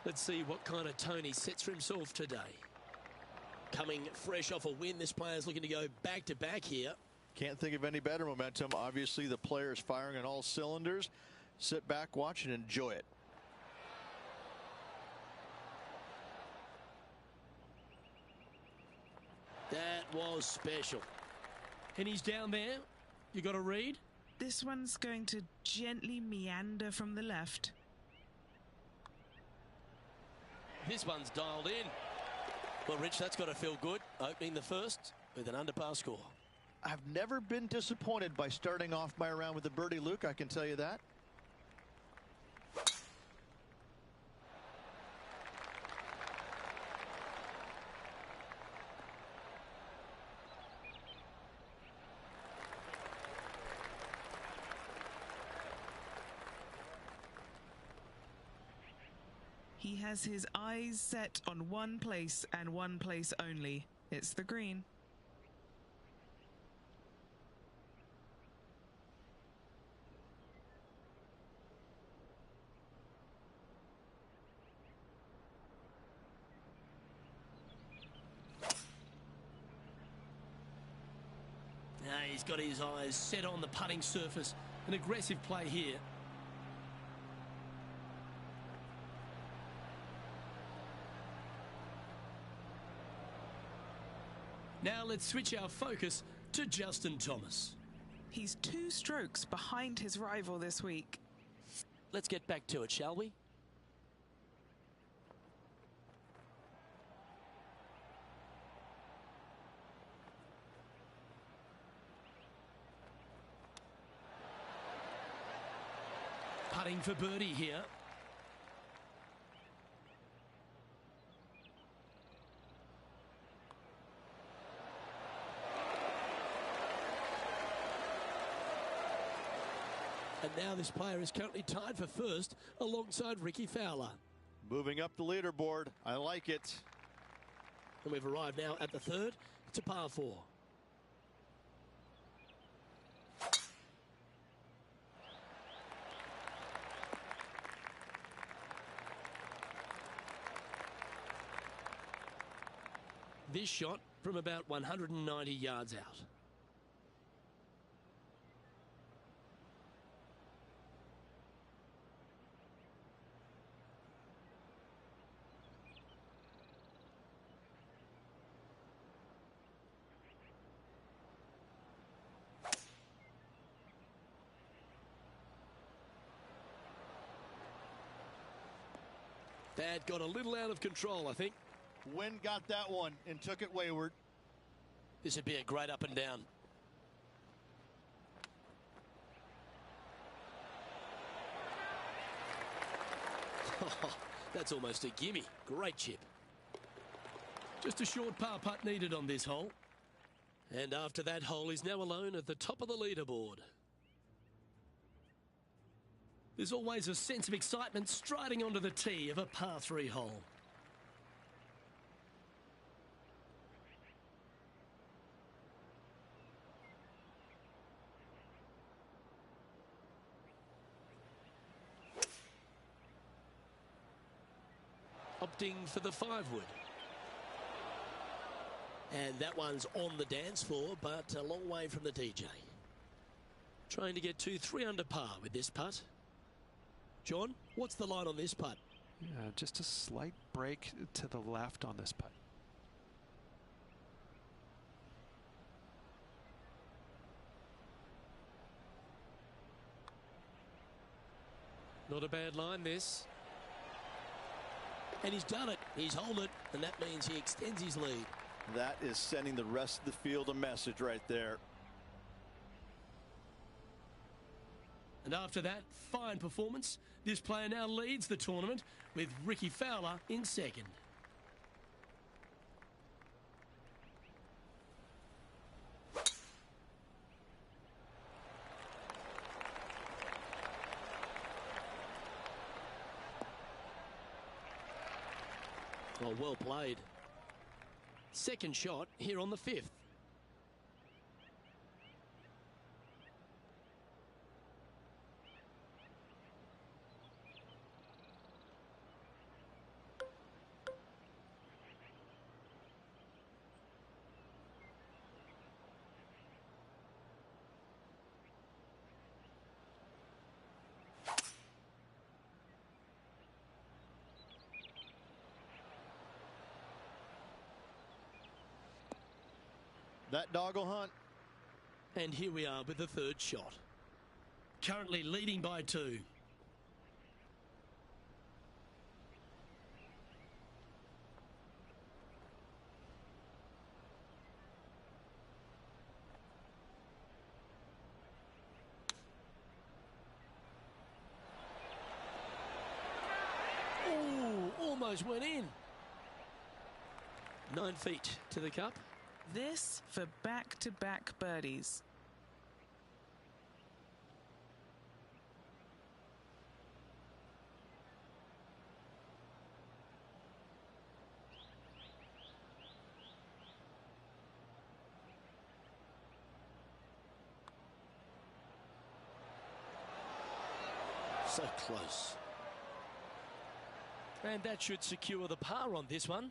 Let's see what kind of tone he sets for himself today. Coming fresh off a win, this player's looking to go back-to-back here. Can't think of any better momentum. Obviously, the player's firing on all cylinders. Sit back, watch, and enjoy it. That was special. And he's down there. You got a read? This one's going to gently meander from the left. This one's dialed in. Well, Rich, that's got to feel good. Opening the first with an under-par score. I've never been disappointed by starting off my round with a birdie, Luke. I can tell you that. He has his eyes set on one place and one place only. It's the green. Now he's got his eyes set on the putting surface. An aggressive play here. Now let's switch our focus to Justin Thomas. He's 2 strokes behind his rival this week. Let's get back to it, shall we? Putting for birdie here. And now this player is currently tied for first alongside Rickie Fowler. Moving up the leaderboard. I like it. And we've arrived now at the third. It's a par 4. This shot from about 190 yards out. That got a little out of control, I think. Wind got that one and took it wayward. This would be a great up and down. That's almost a gimme. Great chip. Just a short par putt needed on this hole. And after that hole, he's now alone at the top of the leaderboard. There's always a sense of excitement striding onto the tee of a par 3 hole. Opting for the 5-wood. And that one's on the dance floor, but a long way from the DJ. Trying to get to 3 under par with this putt. John, what's the line on this putt? Yeah, just a slight break to the left on this putt. Not a bad line, this. And he's done it. He's holed it, and that means he extends his lead. That is sending the rest of the field a message right there. And after that fine performance, this player now leads the tournament with Rickie Fowler in second. Well played. Second shot here on the 5th. That dog will hunt. And here we are with the third shot. Currently leading by 2. Oh, almost went in. 9 feet to the cup. This for back-to-back birdies. So close. And that should secure the par on this one.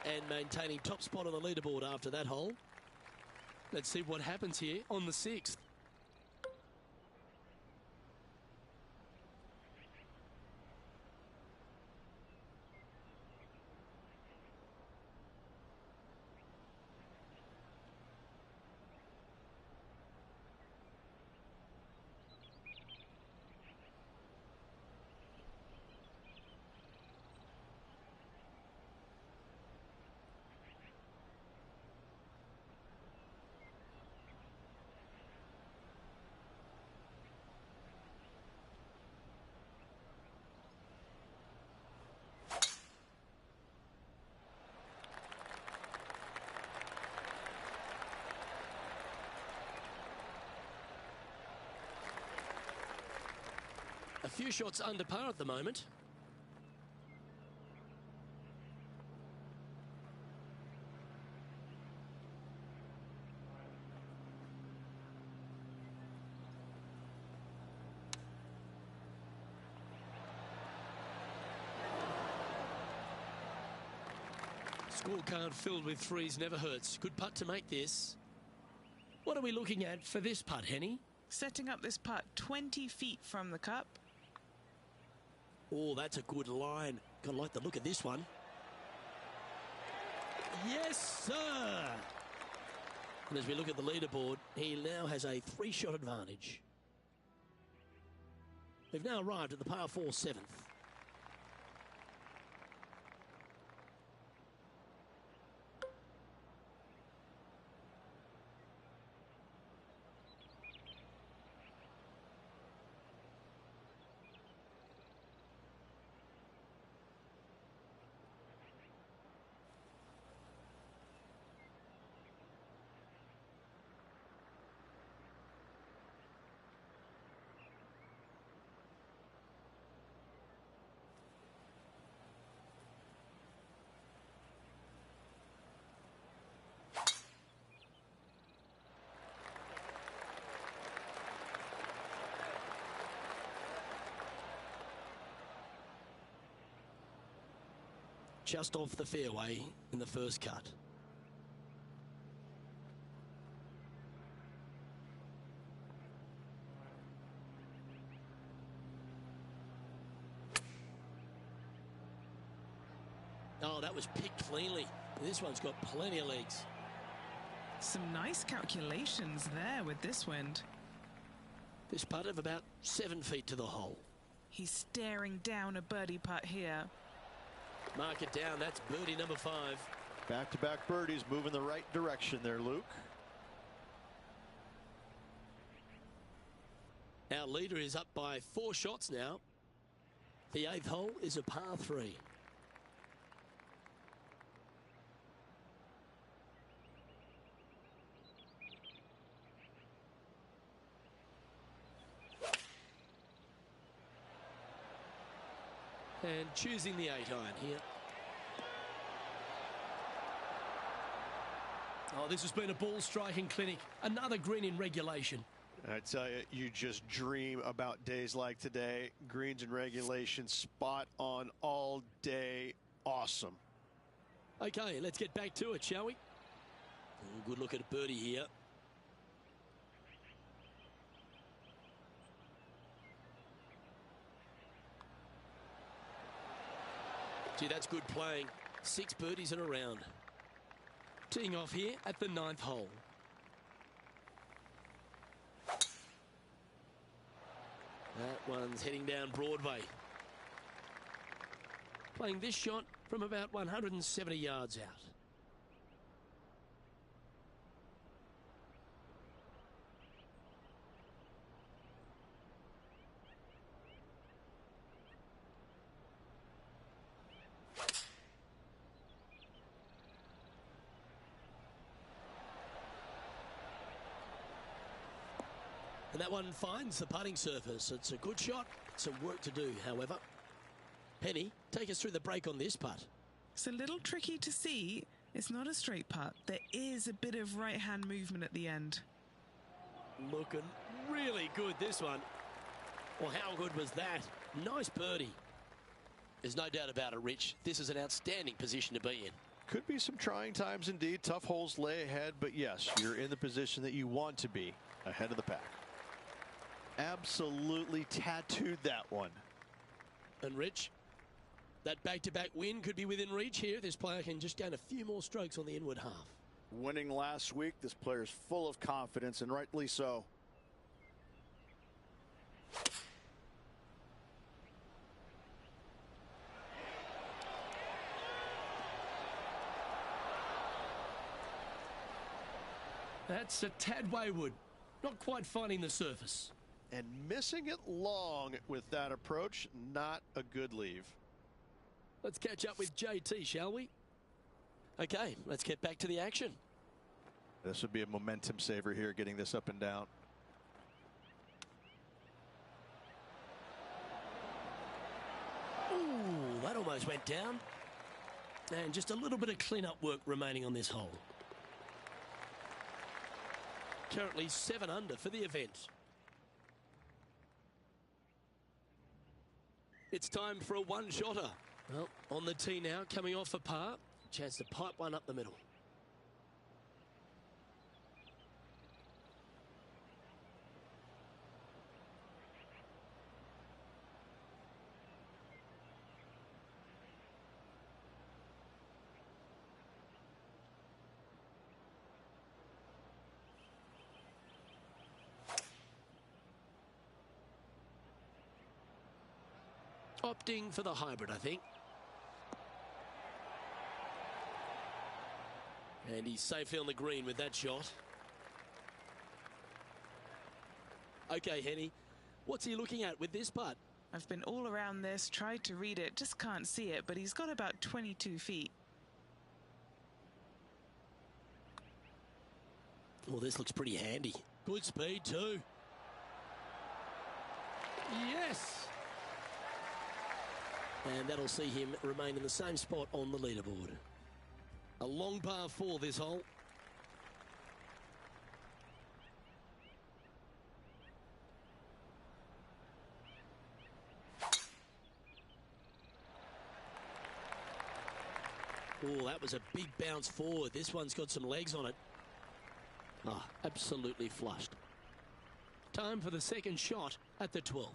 And maintaining top spot on the leaderboard after that hole. Let's see what happens here on the 6th. A few shots under par at the moment. Scorecard filled with threes never hurts. Good putt to make this. What are we looking at for this putt, Henny? Setting up this putt 20 feet from the cup. Oh, that's a good line. Gotta like the look of this one. Yes, sir! And as we look at the leaderboard, he now has a 3-shot advantage. We've now arrived at the par 4 7th. Just off the fairway in the first cut. Oh, that was picked cleanly. This one's got plenty of legs. Some nice calculations there with this wind. This putt of about 7 feet to the hole. He's staring down a birdie putt here. Mark it down. That's birdie number 5. Back-to-back birdies, moving the right direction there, Luke. Our leader is up by 4 shots now. The 8th hole is a par 3. And choosing the 8-iron here. Oh, this has been a ball striking clinic. Another green in regulation. I tell you, you just dream about days like today. Greens in regulation, spot on all day. Awesome. Okay, let's get back to it, shall we? Oh, good look at a birdie here. Gee, that's good playing. 6 birdies in a round. Teeing off here at the 9th hole. That one's heading down Broadway. Playing this shot from about 170 yards out. And that one finds the putting surface. It's a good shot. Some work to do, however. Penny, take us through the break on this putt. It's a little tricky to see. It's not a straight putt. There is a bit of right-hand movement at the end. Looking really good, this one. Well, how good was that? Nice birdie. There's no doubt about it, Rich. This is an outstanding position to be in. Could be some trying times indeed. Tough holes lay ahead, but yes, you're in the position that you want to be, ahead of the pack. Absolutely tattooed that one. And Rich, that back-to-back win could be within reach here. This player can just gain a few more strokes on the inward half. Winning last week, this player's full of confidence, and rightly so. That's a tad wayward. Not quite finding the surface. And missing it long with that approach, not a good leave. Let's catch up with JT, shall we? Okay, let's get back to the action. This would be a momentum saver here, getting this up and down. Ooh, that almost went down. And just a little bit of clean-up work remaining on this hole. Currently 7 under for the event. It's time for a one-shotter. Well, on the tee now, coming off a par. Chance to pipe one up the middle. Opting for the hybrid, I think. And he's safely on the green with that shot. Okay, Henny, what's he looking at with this putt? I've been all around this, tried to read it, just can't see it, but he's got about 22 feet. Well, this looks pretty handy. Good speed too. Yes! And that'll see him remain in the same spot on the leaderboard. A long par 4 this hole. Oh, that was a big bounce forward. This one's got some legs on it. Ah, absolutely flushed. Time for the second shot at the 12th.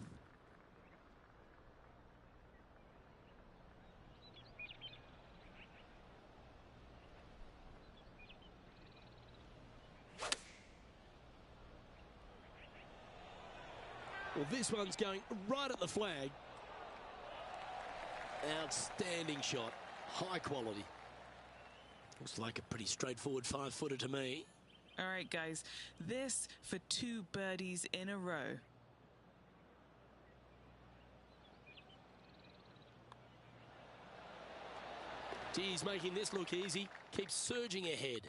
Well, this one's going right at the flag. Outstanding shot. High quality. Looks like a pretty straightforward 5-footer to me. All right, guys, this for 2 birdies in a row. He's making this look easy. Keeps surging ahead.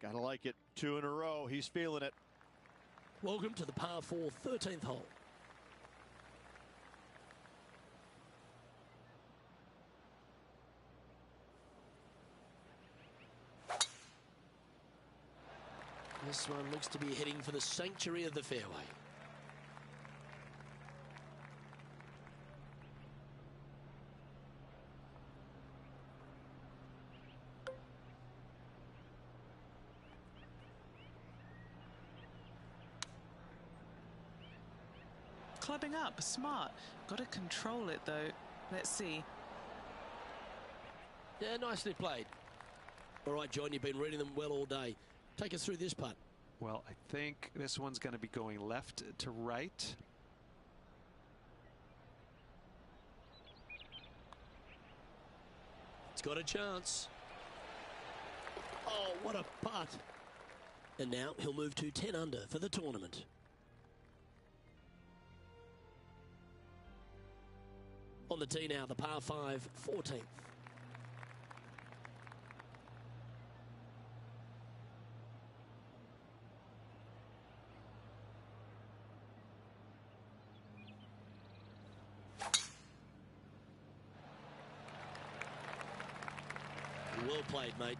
Gotta like it. 2 in a row. He's feeling it. Welcome to the par 4 13th hole. This one looks to be heading for the sanctuary of the fairway. Clubbing up, smart. Got to control it, though. Let's see. Yeah, nicely played. All right, John, you've been reading them well all day. Take us through this putt. Well, I think this one's going to be going left to right. It's got a chance. Oh, what a putt. And now he'll move to 10 under for the tournament. On the tee now, the par 5, 14th. Well played, mate.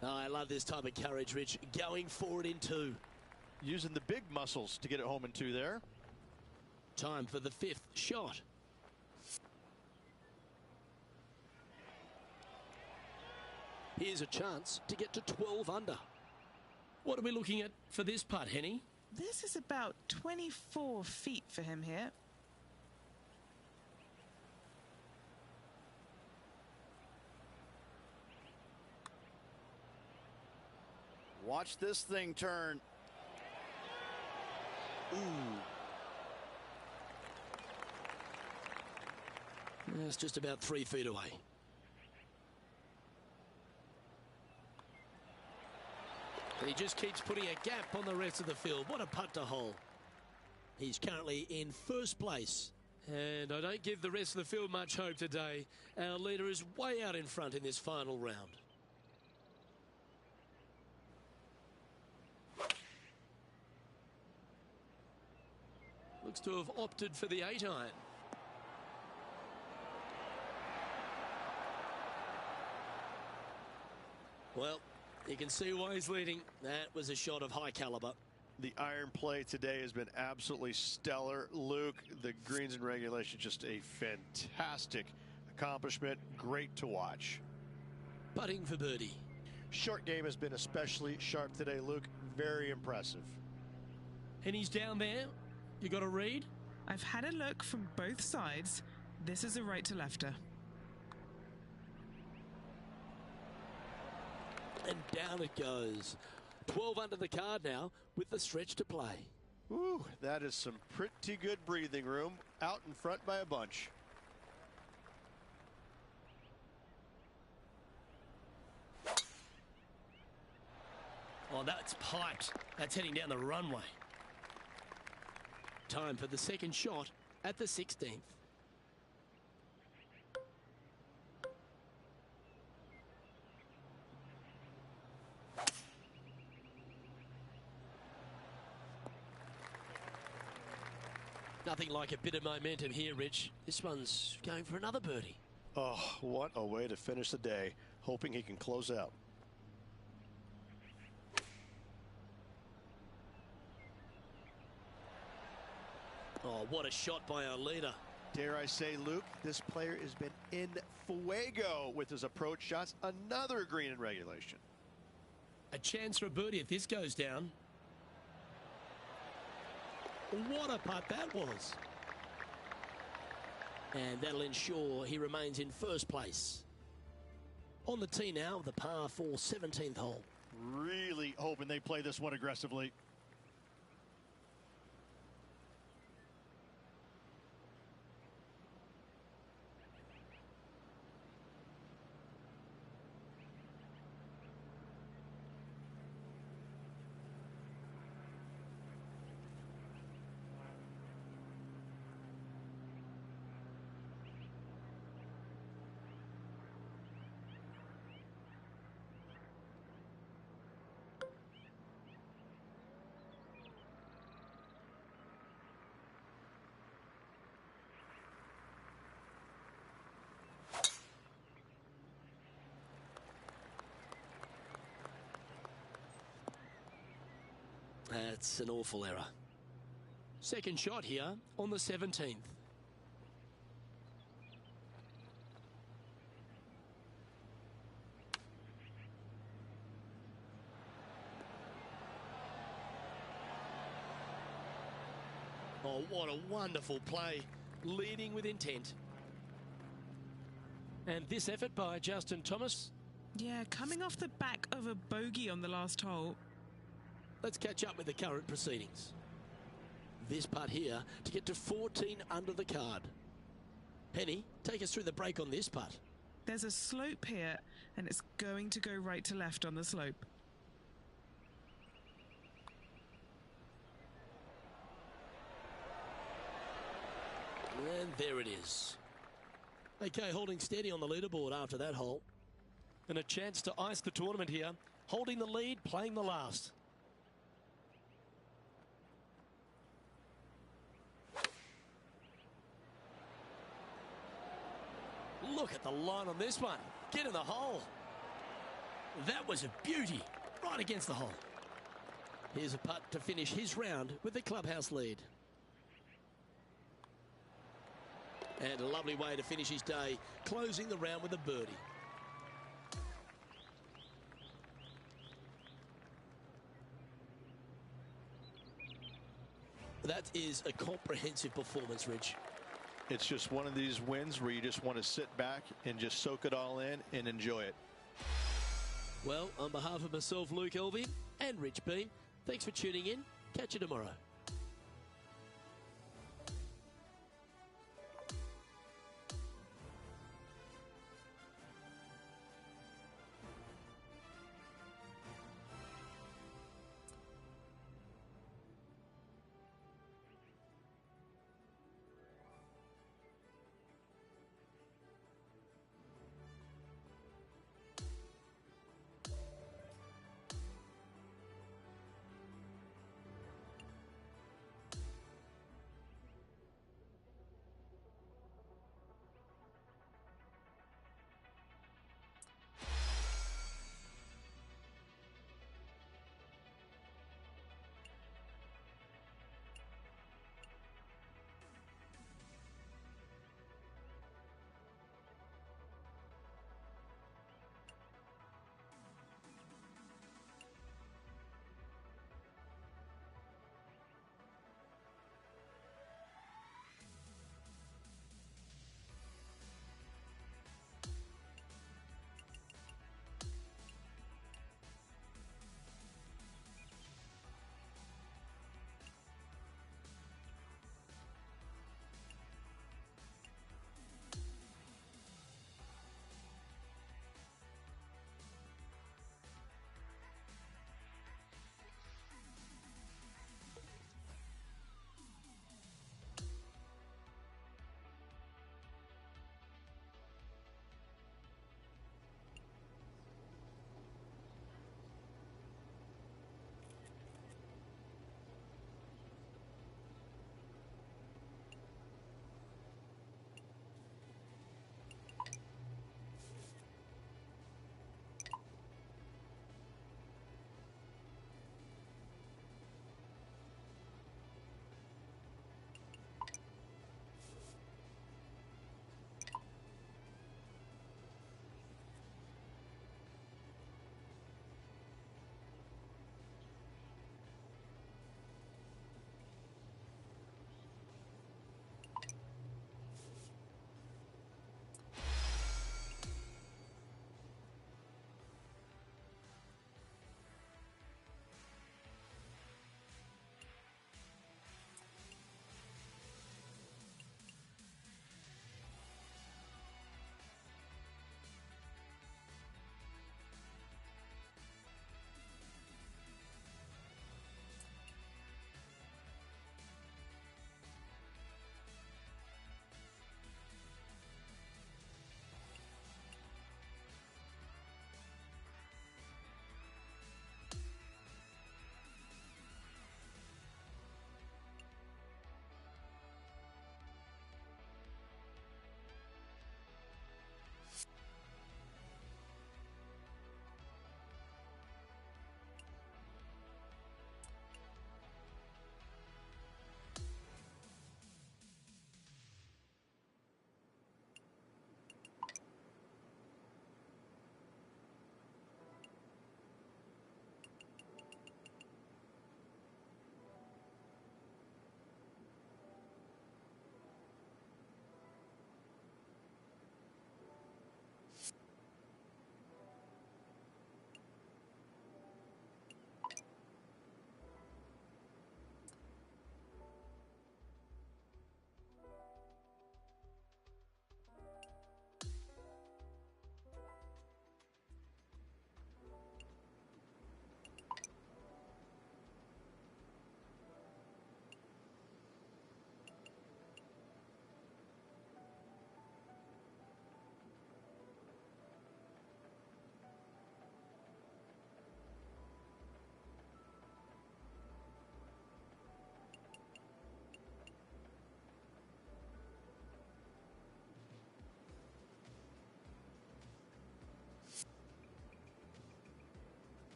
Oh, I love this type of courage, Rich. Going forward in 2. Using the big muscles to get it home in 2 there. Time for the 5th shot. Here's a chance to get to 12 under. What are we looking at for this putt, Henny? This is about 24 feet for him here. Watch this thing turn. Ooh. It's just about 3 feet away. And he just keeps putting a gap on the rest of the field. What a putt to hole. He's currently in first place. And I don't give the rest of the field much hope today. Our leader is way out in front in this final round. Looks to have opted for the 8-iron. Well, you can see why he's leading. That was a shot of high caliber. The iron play today has been absolutely stellar. Luke, the greens and regulation, just a fantastic accomplishment. Great to watch. Putting for birdie. Short game has been especially sharp today, Luke. Very impressive. And he's down there. You got a read? I've had a look from both sides. This is a right to lefter. And down it goes. 12 under the card now with the stretch to play. Ooh, that is some pretty good breathing room. Out in front by a bunch. Oh, that's piped. That's heading down the runway. Time for the second shot at the 16th. Nothing like a bit of momentum here, Rich. This one's going for another birdie. Oh, what a way to finish the day. Hoping he can close out. Oh, what a shot by our leader. Dare I say, Luke, this player has been in fuego with his approach shots. Another green in regulation. A chance for a birdie if this goes down. What a putt that was. And that'll ensure he remains in first place. On the tee now, the par 4 17th hole. Really hoping they play this one aggressively. That's an awful error. Second shot here on the 17th. Oh, what a wonderful play, leading with intent. And this effort by Justin Thomas. Yeah, coming off the back of a bogey on the last hole. Let's catch up with the current proceedings. This putt here to get to 14 under the card. Penny, take us through the break on this putt. There's a slope here, and it's going to go right to left on the slope. And there it is. Okay, holding steady on the leaderboard after that hole. And a chance to ice the tournament here. Holding the lead, playing the last. Look at the line on this one. Get in the hole. That was a beauty. Right against the hole. Here's a putt to finish his round with the clubhouse lead. And a lovely way to finish his day, closing the round with a birdie. That is a comprehensive performance, Rich. It's just one of these wins where you just want to sit back and just soak it all in and enjoy it. Well, on behalf of myself, Luke Elvey, and Rich Beam, thanks for tuning in. Catch you tomorrow.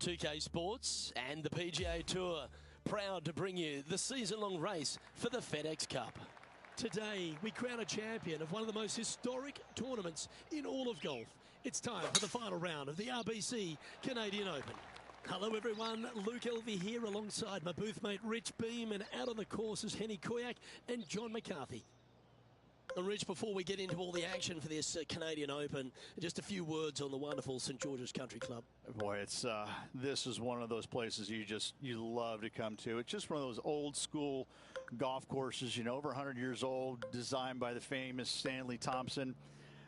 2K Sports and the PGA Tour, proud to bring you the season-long race for the FedEx Cup. Today, we crown a champion of one of the most historic tournaments in all of golf. It's time for the final round of the RBC Canadian Open. Hello everyone, Luke Elvey here alongside my booth mate Rich Beam, and out on the course is Henny Koyak and John McCarthy. And Rich, before we get into all the action for this Canadian Open, just a few words on the wonderful St George's Country Club. Boy, it's this is one of those places you love to come to. It's just one of those old school golf courses, you know, over 100 years old, designed by the famous Stanley Thompson,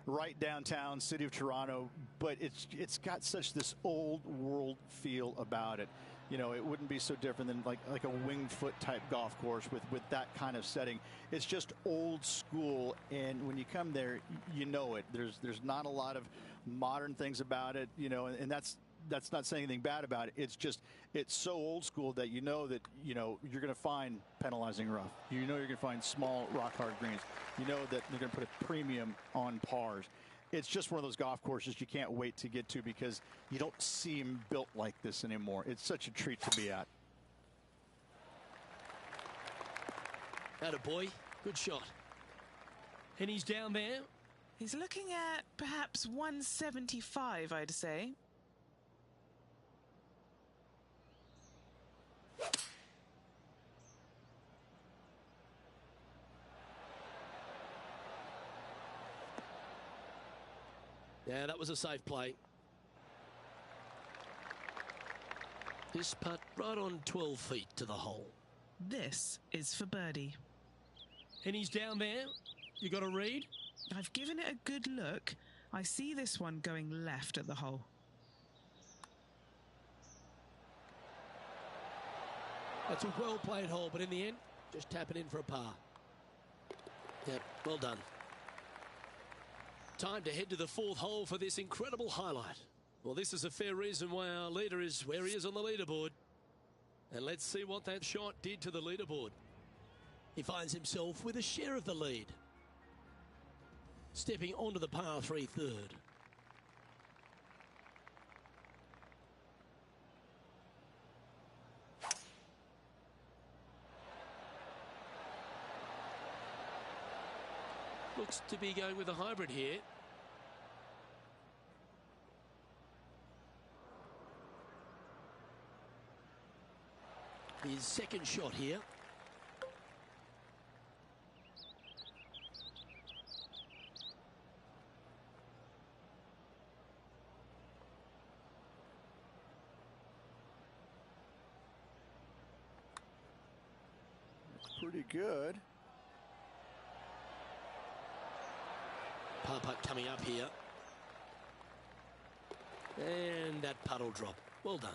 right downtown city of Toronto. But it's got such this old world feel about it. You know, it wouldn't be so different than like a Winged Foot type golf course with that kind of setting. It's just old school, and when you come there, you know it. There's not a lot of modern things about it, you know, and that's not saying anything bad about it. It's just it's so old school that you know you're going to find penalizing rough. You know you're going to find small rock hard greens. You know that they're going to put a premium on pars. It's just one of those golf courses you can't wait to get to because you don't see them built like this anymore. It's such a treat to be at. Attaboy, good shot. And he's down there. He's looking at perhaps 175, I'd say. Yeah, that was a safe play. This putt right on 12 feet to the hole. This is for birdie. And he's down there. You got a read? I've given it a good look. I see this one going left at the hole. That's a well-played hole, but in the end, just tapping in for a par. Yep, well done. Time to head to the fourth hole for this incredible highlight. Well, this is a fair reason why our leader is where he is on the leaderboard. And let's see what that shot did to the leaderboard. He finds himself with a share of the lead. Stepping onto the par 3 third. Looks to be going with a hybrid here. His second shot here. It's pretty good. Par putt coming up here. And that putt will drop. Well done.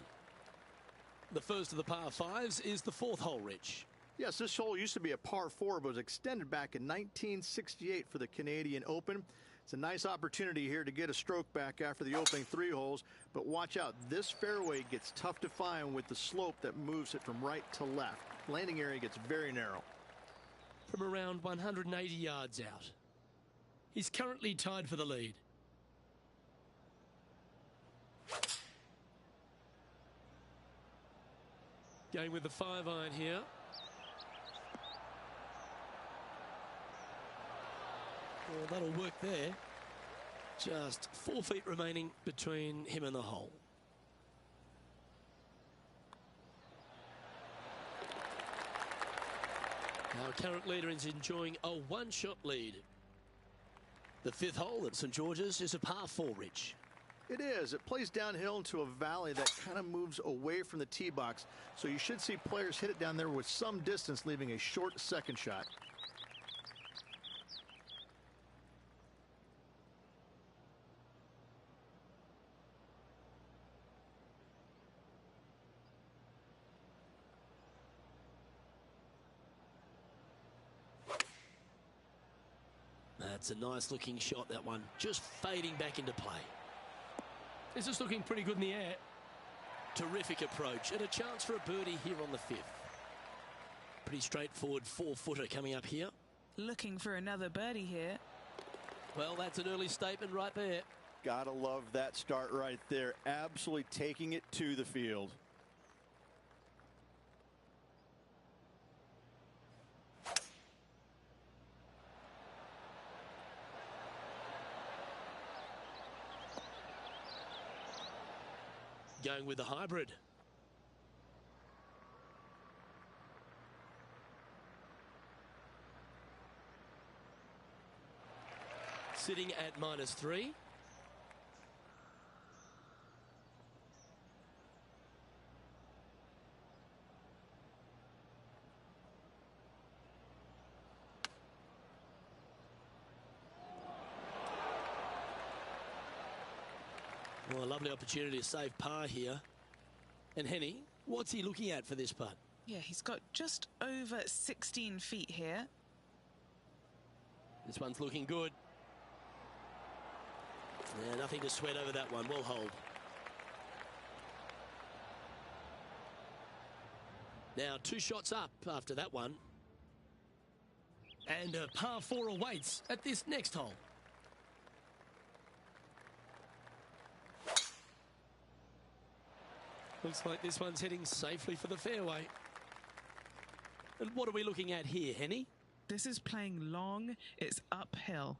The first of the par 5s is the fourth hole, Rich. Yes, this hole used to be a par 4, but was extended back in 1968 for the Canadian Open. It's a nice opportunity here to get a stroke back after the opening 3 holes, but watch out. This fairway gets tough to find with the slope that moves it from right to left. Landing area gets very narrow. From around 180 yards out. He's currently tied for the lead. Going with the 5-iron here. Well, that'll work there. Just 4 feet remaining between him and the hole. Our current leader is enjoying a 1-shot lead. The 5th hole at St George's is a par 4, Rich. It is. It plays downhill into a valley that kind of moves away from the tee box, so you should see players hit it down there with some distance, leaving a short second shot. That's a nice looking shot, that one. Just fading back into play. This is looking pretty good in the air. Terrific approach and a chance for a birdie here on the 5th. Pretty straightforward 4-footer coming up here. Looking for another birdie here. Well, that's an early statement right there. Gotta love that start right there. Absolutely taking it to the field. Going with the hybrid. Sitting at -3. Well, a lovely opportunity to save par here. And Henny, what's he looking at for this putt? Yeah, he's got just over 16 feet here. This one's looking good. Yeah, nothing to sweat over that one. Well hold. Now 2 shots up after that one. And a par 4 awaits at this next hole. Looks like this one's heading safely for the fairway. And what are we looking at here, Henny? This is playing long. It's uphill.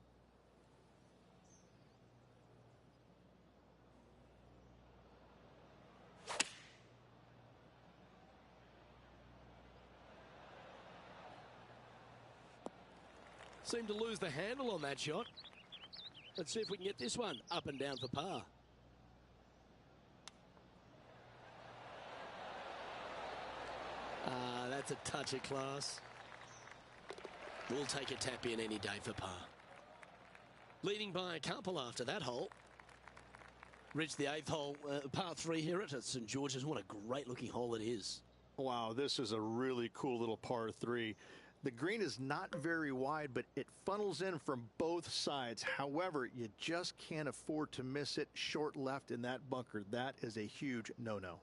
Seemed to lose the handle on that shot. Let's see if we can get this one up and down for par. That's a touch of class. We'll take a tap in any day for par. Leading by a couple after that hole. Reached the 8th hole, par 3 here at St George's. What a great looking hole it is. Wow, this is a really cool little par 3. The green is not very wide, but it funnels in from both sides. However, you just can't afford to miss it short left in that bunker. That is a huge no-no.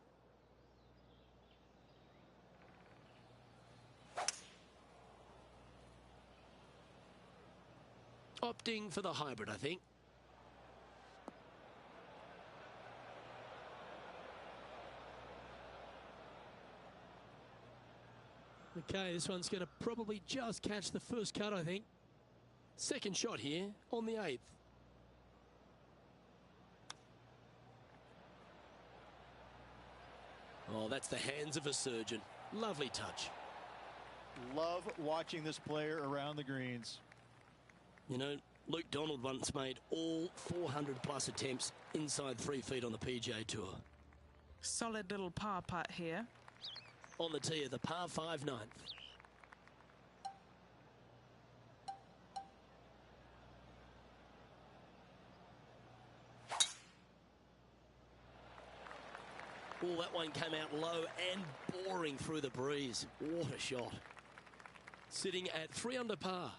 Opting for the hybrid, I think. Okay, this one's going to probably just catch the first cut, I think. Second shot here on the 8th. Oh, that's the hands of a surgeon. Lovely touch. Love watching this player around the greens. You know, Luke Donald once made all 400+ attempts inside 3 feet on the PGA Tour. Solid little par putt here. On the tee of the par 5 9th. Oh, that one came out low and boring through the breeze. What a shot. Sitting at 3 under par.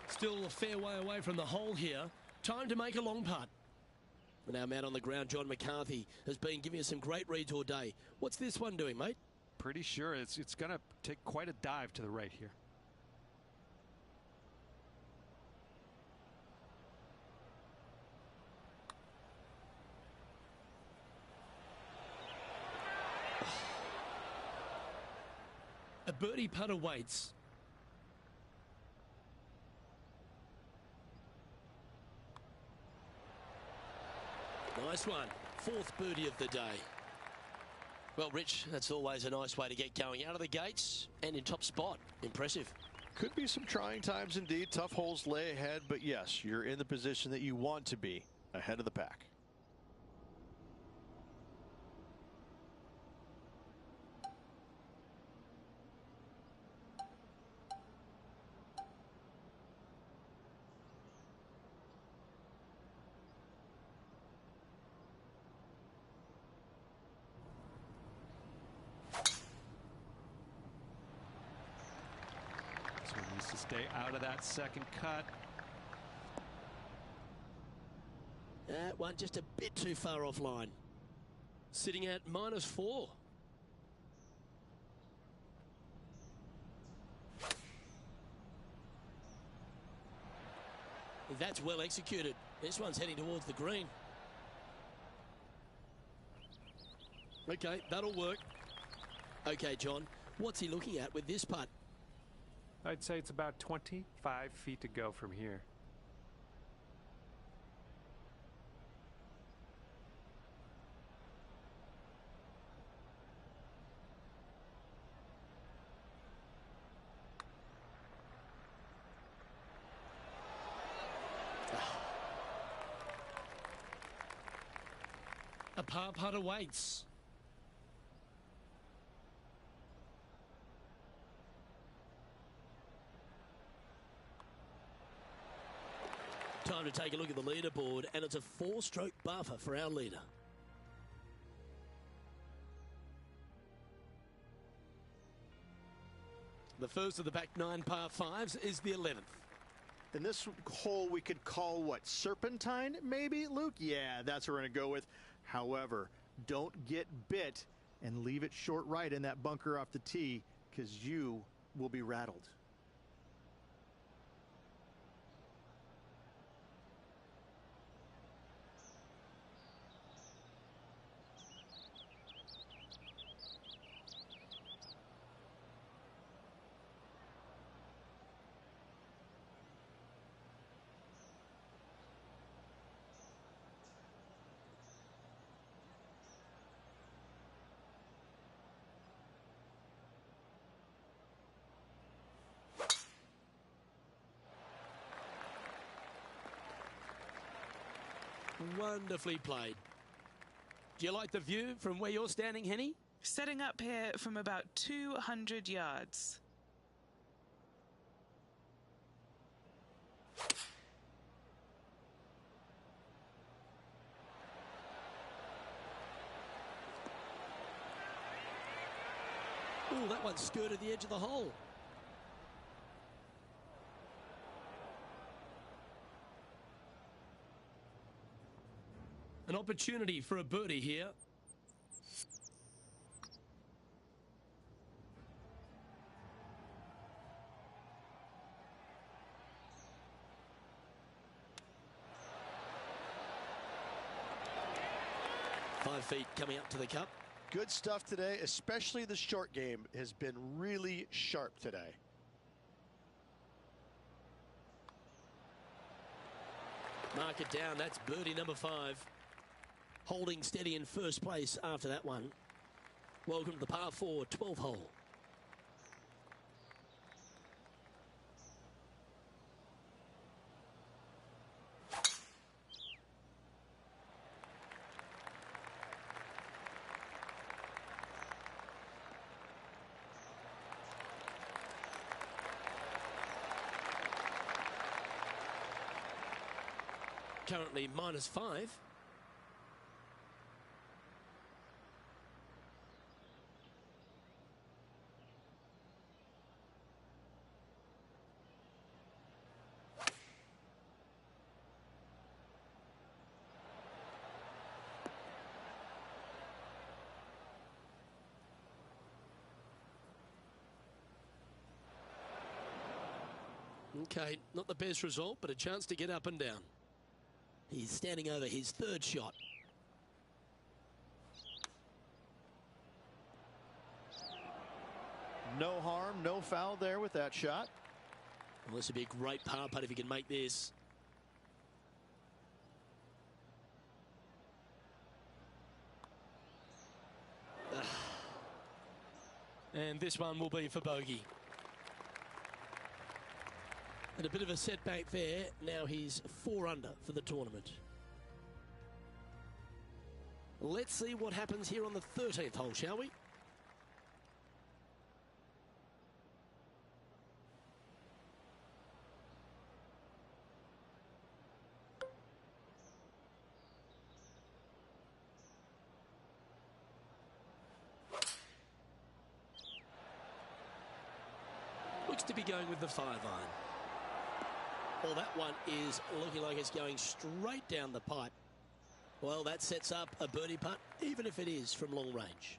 Still a fair way away from the hole here. Time to make a long putt. And our man on the ground, John McCarthy, has been giving us some great reads all day. What's this one doing, mate? Pretty sure it's going to take quite a dive to the right here. A birdie putt awaits. Nice one. 4th birdie of the day. Well, Rich, that's always a nice way to get going out of the gates and in top spot. Impressive. Could be some trying times indeed. Tough holes lay ahead, but yes, you're in the position that you want to be, ahead of the pack. Needs to stay out of that second cut. That one just a bit too far offline. Sitting at -4. That's well executed. This one's heading towards the green. Okay, that'll work. Okay, John, what's he looking at with this putt? I'd say it's about 25 feet to go from here. A par putt awaits. Time to take a look at the leaderboard, and it's a 4-stroke buffer for our leader. The first of the back 9 par 5s is the 11th. And this hole we could call what? Serpentine, maybe, Luke? Yeah, that's what we're going to go with. However, don't get bit and leave it short right in that bunker off the tee, because you will be rattled. Wonderfully played. Do you like the view from where you're standing, Henny? Setting up here from about 200 yards. Oh, that one skirted the edge of the hole. An opportunity for a birdie here. Five feet coming up to the cup. Good stuff today, especially the short game has been really sharp today. Mark it down. That's birdie number 5. Holding steady in first place after that one. Welcome to the par 4 12 hole. Currently -5. Okay, not the best result, but a chance to get up and down. He's standing over his 3rd shot. No harm, no foul there with that shot. Well, this would be a great par putt if he can make this. And this one will be for bogey. And a bit of a setback there. Now he's 4 under for the tournament. Let's see what happens here on the 13th hole, shall we? looks to be going with the 5-iron. Well, that one is looking like it's going straight down the pipe. Well, that sets up a birdie putt, even if it is from long range.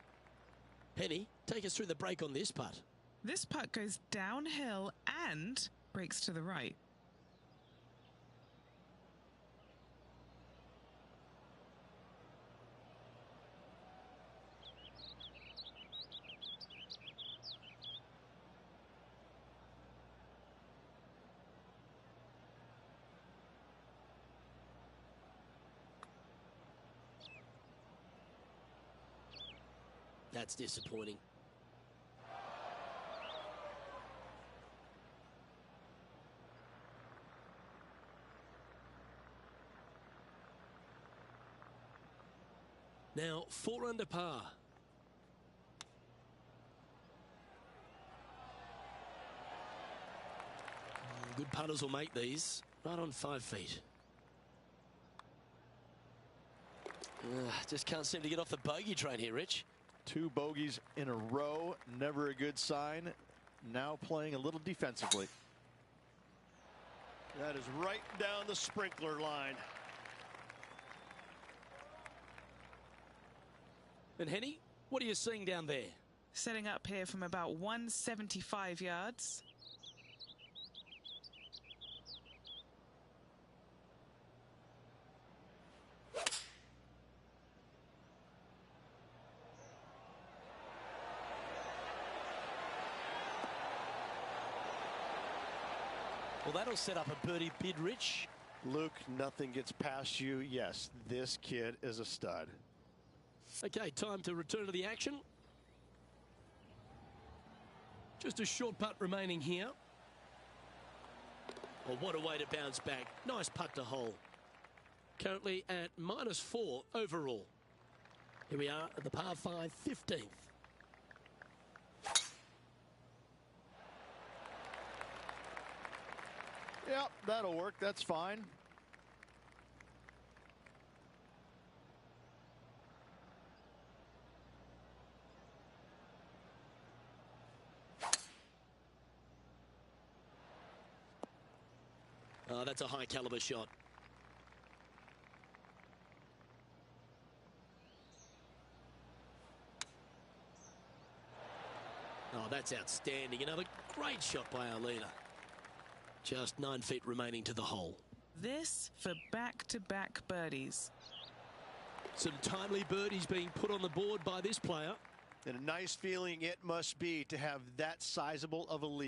Penny, take us through the break on this putt. This putt goes downhill and breaks to the right. That's disappointing. Now, 4 under par. Good putters will make these. Right on 5 feet. Just can't seem to get off the bogey train here, Rich. 2 bogeys in a row, never a good sign. Now playing a little defensively. That is right down the sprinkler line. And Henny, what are you seeing down there? Setting up here from about 175 yards. Well, that'll set up a birdie bid, Rich. Luke, nothing gets past you. Yes, this kid is a stud. Okay, time to return to the action. Just a short putt remaining here. Well, what a way to bounce back. Nice putt to hole. Currently at -4 overall. Here we are at the par 5, 15th. Yep, that'll work. That's fine. Oh, that's a high caliber shot. Oh, that's outstanding. Another great shot by our leader. Just 9 feet remaining to the hole. This for back-to-back birdies. Some timely birdies being put on the board by this player. And a nice feeling it must be to have that sizable of a lead.